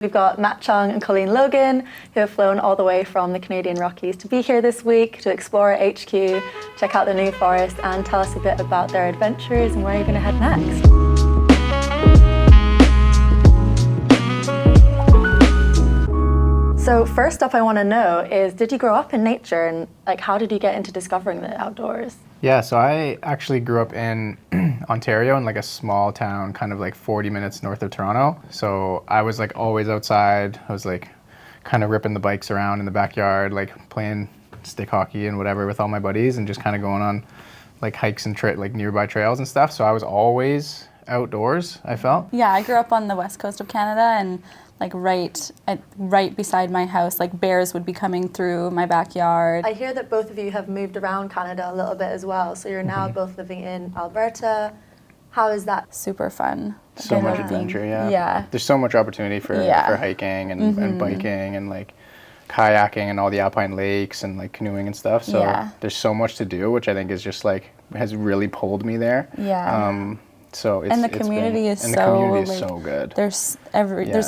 We've got Matt Chung and Colleen Logan, who have flown all the way from the Canadian Rockies to be here this week to explore HQ, check out the new forest, and tell us a bit about their adventures and where you're going to head next. So first up, I want to know is, did you grow up in nature, and how did you get into discovering the outdoors? Yeah, so I actually grew up in Ontario in a small town, kind of 40 minutes north of Toronto. So I was always outside. I was kind of ripping the bikes around in the backyard, playing stick hockey and whatever with all my buddies, and just kind of going on hikes and nearby trails and stuff. So I was always outdoors, I felt. Yeah, I grew up on the west coast of Canada, and right beside my house, bears would be coming through my backyard. I hear that both of you have moved around Canada a little bit as well. So you're now both living in Alberta. How is that? Super fun. So much adventure, yeah. There's so much opportunity for hiking and biking and kayaking and all the alpine lakes and canoeing and stuff. So there's so much to do, which I think is just has really pulled me there. Yeah. So the community is so good. There's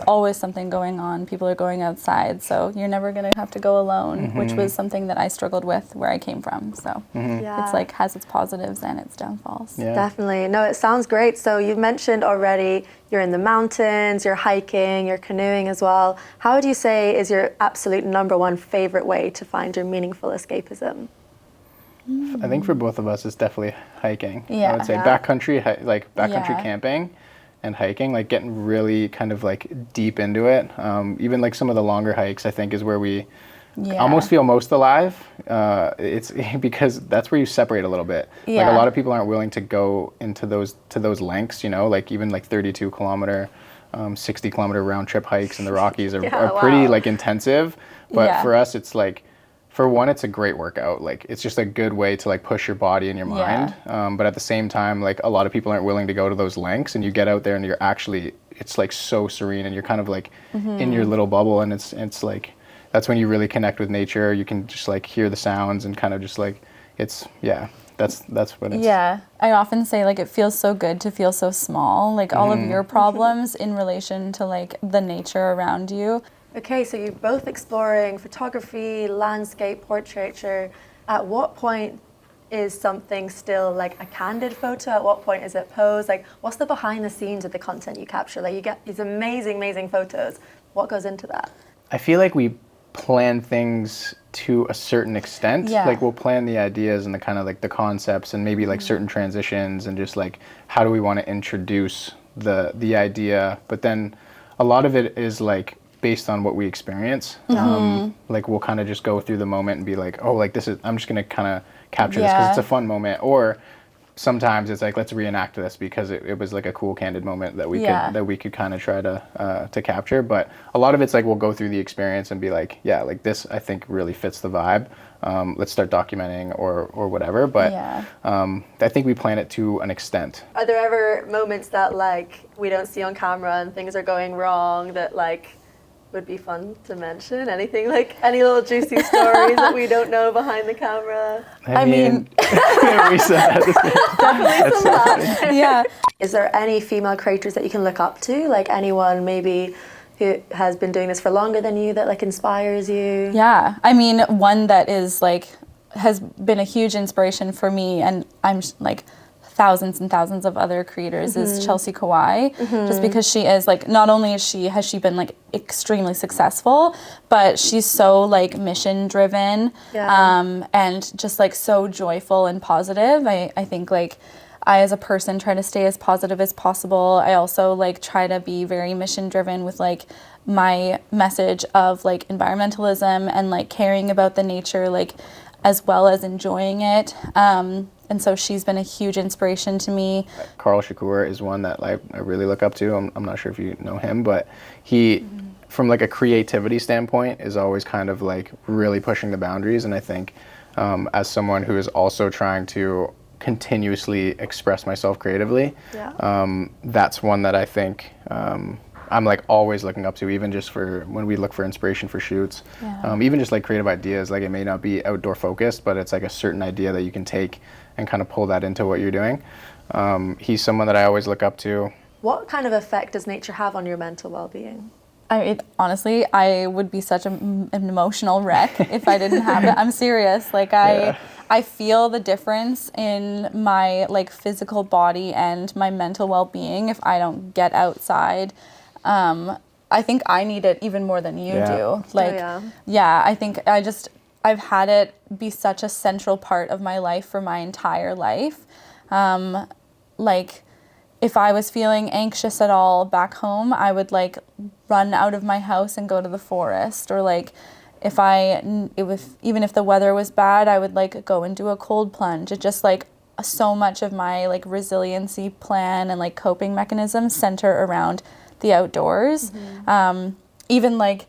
always something going on. People are going outside, so you're never gonna have to go alone, which was something that I struggled with where I came from. So it's has its positives and its downfalls. Yeah. Definitely. No, it sounds great. So you mentioned already you're in the mountains, you're hiking, you're canoeing as well. How would you say is your absolute number one favorite way to find your meaningful escapism? I think for both of us, it's definitely hiking. Yeah. I would say backcountry, backcountry camping and hiking, getting really kind of deep into it. Even some of the longer hikes, I think, is where we almost feel most alive. It's because that's where you separate a little bit. Yeah. A lot of people aren't willing to go into those lengths, even 32 kilometer, 60 kilometer round trip hikes in the Rockies are pretty intensive. But for us, it's for one, it's a great workout. It's just a good way to push your body and your mind. But at the same time, a lot of people aren't willing to go to those lengths, and you get out there and it's so serene, and you're kind of in your little bubble, and it's that's when you really connect with nature. You can just hear the sounds and kind of just that's what it's. Yeah, I often say it feels so good to feel so small. All of your problems in relation to the nature around you. Okay, so you're both exploring photography, landscape, portraiture. At what point is something still a candid photo? At what point is it pose? What's the behind the scenes of the content you capture? You get these amazing photos. What goes into that? I feel we plan things to a certain extent. Yeah. We'll plan the ideas and the kind of the concepts and maybe certain transitions and just how do we want to introduce the idea. But then a lot of it is based on what we experience. We'll kind of just go through the moment and be this is, I'm just going to kind of capture this because it's a fun moment. Or sometimes it's let's reenact this because it was a cool candid moment that we could kind of try to capture. But a lot of it's we'll go through the experience and be this I think really fits the vibe. Let's start documenting or whatever. But I think we plan it to an extent. Are there ever moments that we don't see on camera and things are going wrong that would be fun to mention? Anything any little juicy stories that we don't know behind the camera? I mean we said definitely some laughs. Yeah. Is there any female creators that you can look up to? Anyone maybe who has been doing this for longer than you that inspires you? Yeah. I mean, one that is has been a huge inspiration for me, and I'm thousands and thousands of other creators is Chelsea Kawai, just because she is not only has she been extremely successful, but she's so mission driven, and just so joyful and positive. I think I as a person try to stay as positive as possible. I also try to be very mission driven with my message of environmentalism and caring about the nature as well as enjoying it. And so she's been a huge inspiration to me. Carl Shakur is one that I really look up to. I'm not sure if you know him, but he, from a creativity standpoint, is always kind of really pushing the boundaries. And I think as someone who is also trying to continuously express myself creatively, that's one that I think I'm always looking up to, even just for when we look for inspiration for shoots. Even just creative ideas, it may not be outdoor focused, but it's a certain idea that you can take and kind of pull that into what you're doing. He's someone that I always look up to. What kind of effect does nature have on your mental well-being? Honestly, I would be such an emotional wreck if I didn't have it. I'm serious. Like I feel the difference in my like physical body and my mental well-being if I don't get outside. I think I need it even more than you do. Like, I think I've had it be such a central part of my life for my entire life. Like, if I was feeling anxious at all back home, I would like run out of my house and go to the forest. Or like, even if the weather was bad, I would like go and do a cold plunge. It just like so much of my like resiliency plan and like coping mechanisms center around the outdoors. Even like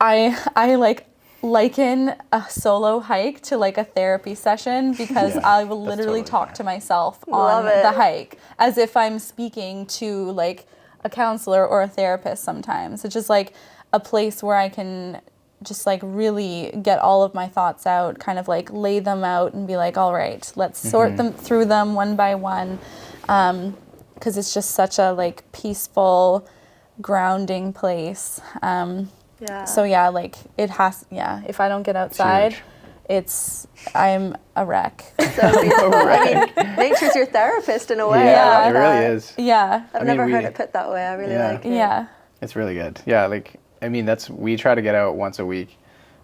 I like liken a solo hike to like a therapy session because I will literally talk to myself on the hike as if I'm speaking to like a counselor or a therapist sometimes. It's just like a place where I can just like really get all of my thoughts out, kind of like lay them out and be like, all right, let's sort them through them one by one. Because it's just such a like peaceful, grounding place. So yeah, like it has, if I don't get outside, I'm a wreck. So beautiful. I mean, nature's your therapist in a way. Yeah, it really is. Yeah. I've never heard it put that way. I really like it. Yeah. It's really good. Yeah, like, I mean, we try to get out once a week,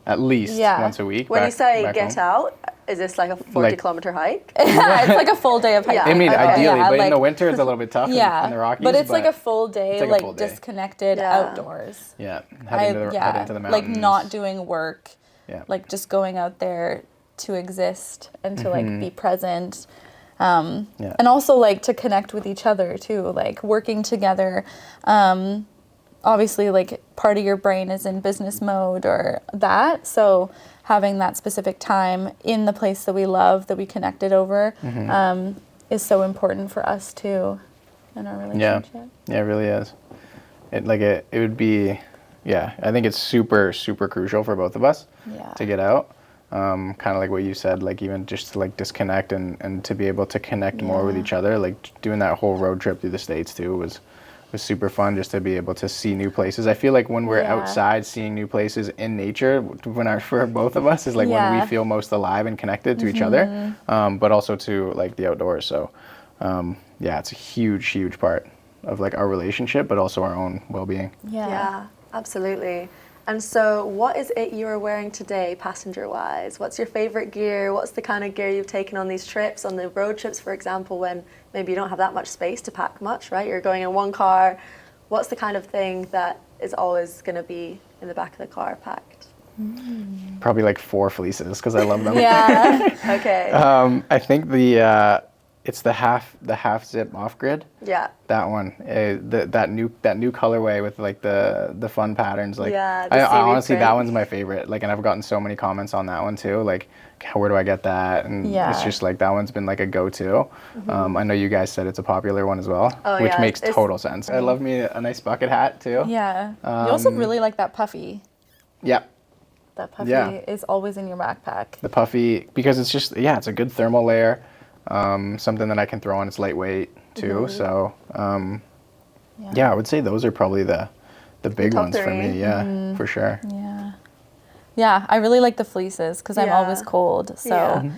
at least once a week. When you say get out, is this like a 40-kilometer hike? Yeah, it's like a full day of hiking. I mean, ideally, but in the winter it's a little bit tough in the Rockies. But it's like a full day, like disconnected outdoors. Yeah, head into the mountains. Like not doing work, like just going out there to exist and to like be present. And also like to connect with each other too, like working together. Obviously, like part of your brain is in business mode or that, so having that specific time in the place that we love, that we connected over, is so important for us too in our relationship. Yeah, it really is. It would be, I think it's super, super crucial for both of us to get out. Kind of like what you said, like even just to like disconnect and to be able to connect more with each other. Like doing that whole road trip through the States too was super fun, just to be able to see new places. I feel like when we're outside seeing new places in nature, for both of us, is like when we feel most alive and connected to each other, but also to like the outdoors. So it's a huge part of like our relationship, but also our own well-being. Yeah, absolutely. And so what is it you're wearing today, passenger-wise? What's your favorite gear? What's the kind of gear you've taken on these trips, on the road trips, for example, when maybe you don't have that much space to pack much, right? You're going in one car. What's the kind of thing that is always going to be in the back of the car packed? Probably like 4 fleeces, because I love them. Yeah. Okay. I think it's the half zip off grid. Yeah. That one, that new colorway with like the fun patterns. Like I honestly, that one's my favorite. Like, and I've gotten so many comments on that one too. Like, where do I get that? And it's just like that one's been like a go-to. I know you guys said it's a popular one as well, which makes total sense. I love me a nice bucket hat too. Yeah. You also really like that puffy. Yeah. That puffy is always in your backpack. The puffy, because it's just it's a good thermal layer. Something that I can throw on. It's lightweight too. So I would say those are probably the big ones for me. Yeah, for sure. Yeah, I really like the fleeces because I'm always cold. So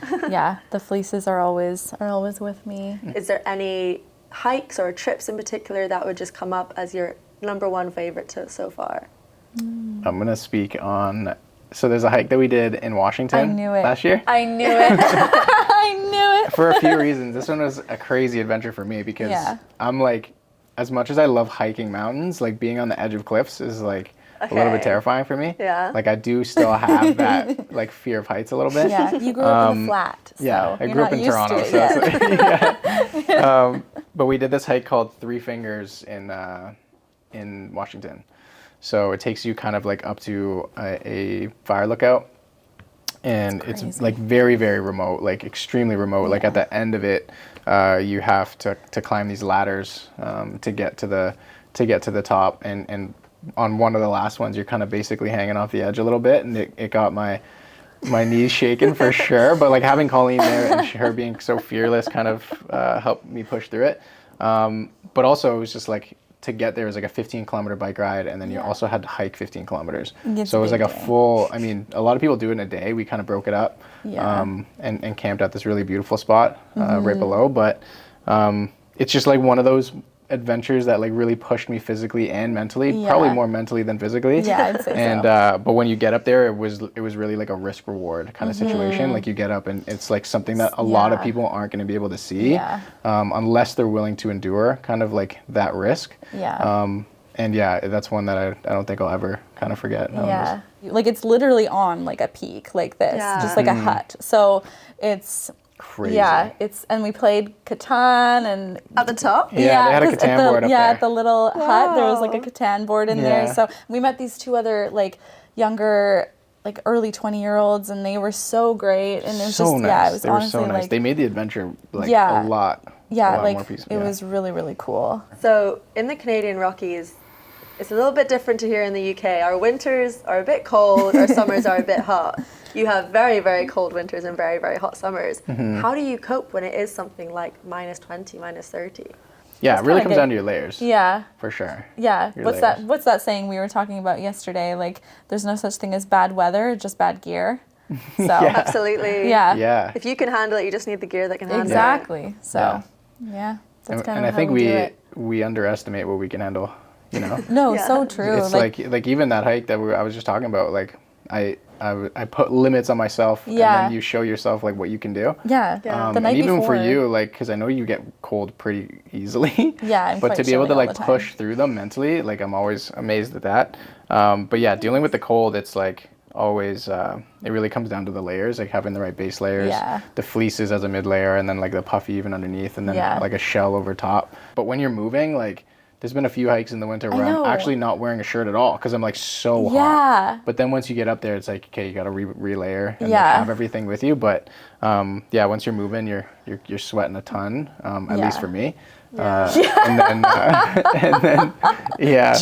the fleeces are always with me. Is there any hikes or trips in particular that would just come up as your number one favorite so far? I'm gonna speak on. So there's a hike that we did in Washington last year. I knew it. I knew it. For a few reasons. This one was a crazy adventure for me because I'm like, as much as I love hiking mountains, like being on the edge of cliffs is like a little bit terrifying for me. Yeah. Like I do still have that like fear of heights a little bit. Yeah, you grew up in the flat. So I grew up in Toronto. So but we did this hike called Three Fingers in Washington. So it takes you kind of like up to a fire lookout, and it's like very, very remote, like extremely remote. Like at the end of it, you have to climb these ladders to get to the top, and on one of the last ones, you're kind of basically hanging off the edge a little bit, and it got my knees shaken for sure. But like having Colleen there and her being so fearless kind of helped me push through it. But also it was just like to get there was like a 15-kilometer bike ride, and then you also had to hike 15 kilometers. It's So it was a like a big day. full, I mean, a lot of people do it in a day. We kind of broke it up and camped at this really beautiful spot right below. But it's just like one of those adventures that like really pushed me physically and mentally, probably more mentally than physically. Yeah, I'd say and so. but when you get up there, it was really like a risk reward kind of situation. Like you get up and it's like something that a lot of people aren't going to be able to see unless they're willing to endure kind of like that risk. And that's one that I don't think I'll ever kind of forget. Like it's literally on like a peak like this, just like a hut. So it's crazy. And we played Catan and At the top? they had a 'cause Catan board up there. at the little hut there was like a Catan board in there. So we met these two other like younger, like early 20-year-olds, and they were so great. And it was so just nice. it was They were honestly so nice. like They made the adventure like a lot like more peaceful. it was really, really cool. So in the Canadian Rockies, it's a little bit different to here in the UK. Our winters are a bit cold, our summers are a bit hot. You have very, very cold winters and very, very hot summers. How do you cope when it is something like minus 20, minus 30? Yeah, That's it really kinda comes good. down to your layers. Yeah. For sure. Yeah. Your What's layers. that saying we were talking about yesterday? Like there's no such thing as bad weather, just bad gear. So Absolutely. Yeah. If you can handle it, you just need the gear that can handle it. exactly. So that's kind And of I think how we do it. we underestimate what we can handle, you know. No, Yeah. so true. It's like even that hike that I was just talking about, like I put limits on myself, and then you show yourself like what you can do. the night and even before. for you, like, because I know you get cold pretty easily. I'm but quite to be able to chilly all like the push time. through them mentally, like I'm always amazed at that. But yeah, dealing with the cold, it's like always it really comes down to the layers, like having the right base layers, the fleeces as a mid layer, and then like the puffy even underneath, and then like a shell over top. But when you're moving, like there's been a few hikes in the winter where I'm actually not wearing a shirt at all because I'm like so hot. But then once you get up there, it's like, okay, you got to relayer and like, have everything with you. But once you're moving, you're sweating a ton, at least for me. And then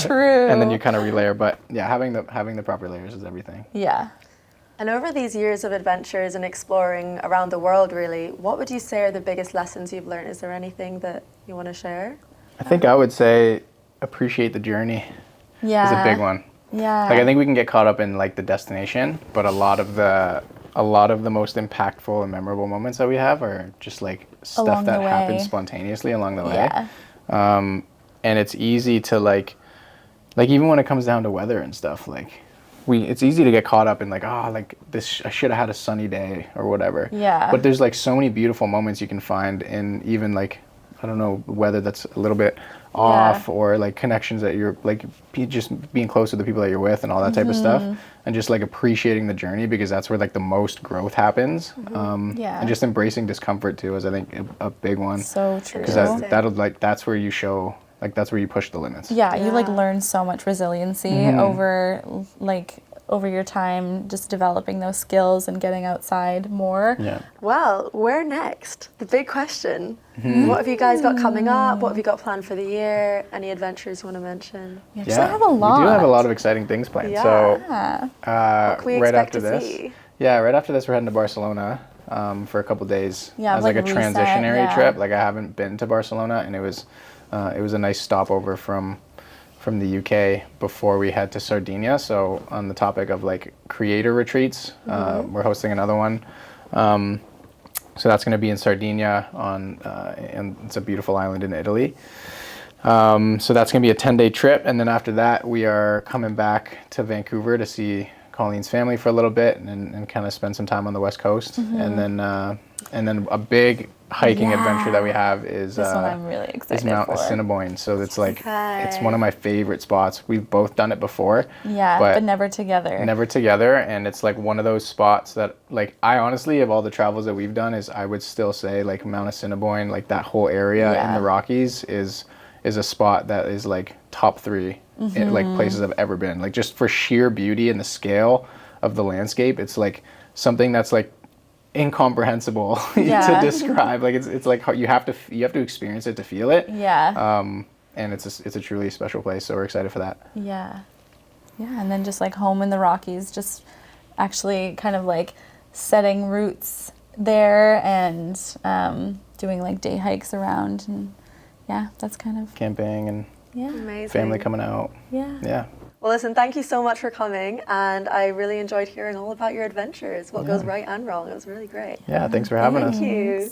True. and then you kind of relayer. But yeah, having the proper layers is everything. And over these years of adventures and exploring around the world, really, what would you say are the biggest lessons you've learned? Is there anything that you want to share? I think I would say appreciate the journey is a big one. Like I think we can get caught up in like the destination, but a lot of the most impactful and memorable moments that we have are just like stuff Along that the way. happens spontaneously along the way. And it's easy to like even when it comes down to weather and stuff, like it's easy to get caught up in like, like this, I should have had a sunny day or whatever. But there's like so many beautiful moments you can find in even like, I don't know, weather that's a little bit off, or like connections that you're like just being close to the people that you're with and all that type of stuff, and just like appreciating the journey, because that's where like the most growth happens. And just embracing discomfort too is I think a big one. So true. Because that's where you show, like that's where you push the limits. You like learn so much resiliency over your time, just developing those skills and getting outside more. Well, where next? The big question. What have you guys got coming up? What have you got planned for the year? Any adventures you want to mention? I have a lot. We do have a lot of exciting things planned. So What can we right expect after to this, see? right after this, we're heading to Barcelona for a couple days as like a reset, transitionary trip. Like I haven't been to Barcelona, and it was a nice stopover from the UK before we head to Sardinia. So on the topic of like creator retreats, we're hosting another one. So that's going to be in Sardinia and it's a beautiful island in Italy. So that's going to be a 10-day trip. And then after that, we are coming back to Vancouver to see Colleen's family for a little bit and kind of spend some time on the West Coast. And then a big hiking adventure that we have is this one I'm really excited Mount for. Assiniboine. So it's like it's one of my favorite spots. We've both done it before. But never together. Never together, and it's like one of those spots that like I honestly, of all the travels that we've done, I would still say like Mount Assiniboine, like that whole area in the Rockies is a spot that is like top 3 like places I've ever been. Like just for sheer beauty and the scale of the landscape, it's like something that's like incomprehensible to describe. Like it's like you have to experience it to feel it. And it's a truly special place, so we're excited for that. And then just like home in the Rockies, just actually kind of like setting roots there and doing like day hikes around, and that's kind of camping and Yeah. Amazing. family coming out. Yeah. Yeah. Well, listen, thank you so much for coming, and I really enjoyed hearing all about your adventures, what goes right and wrong. It was really great. Yeah, thanks for having us. Thank you.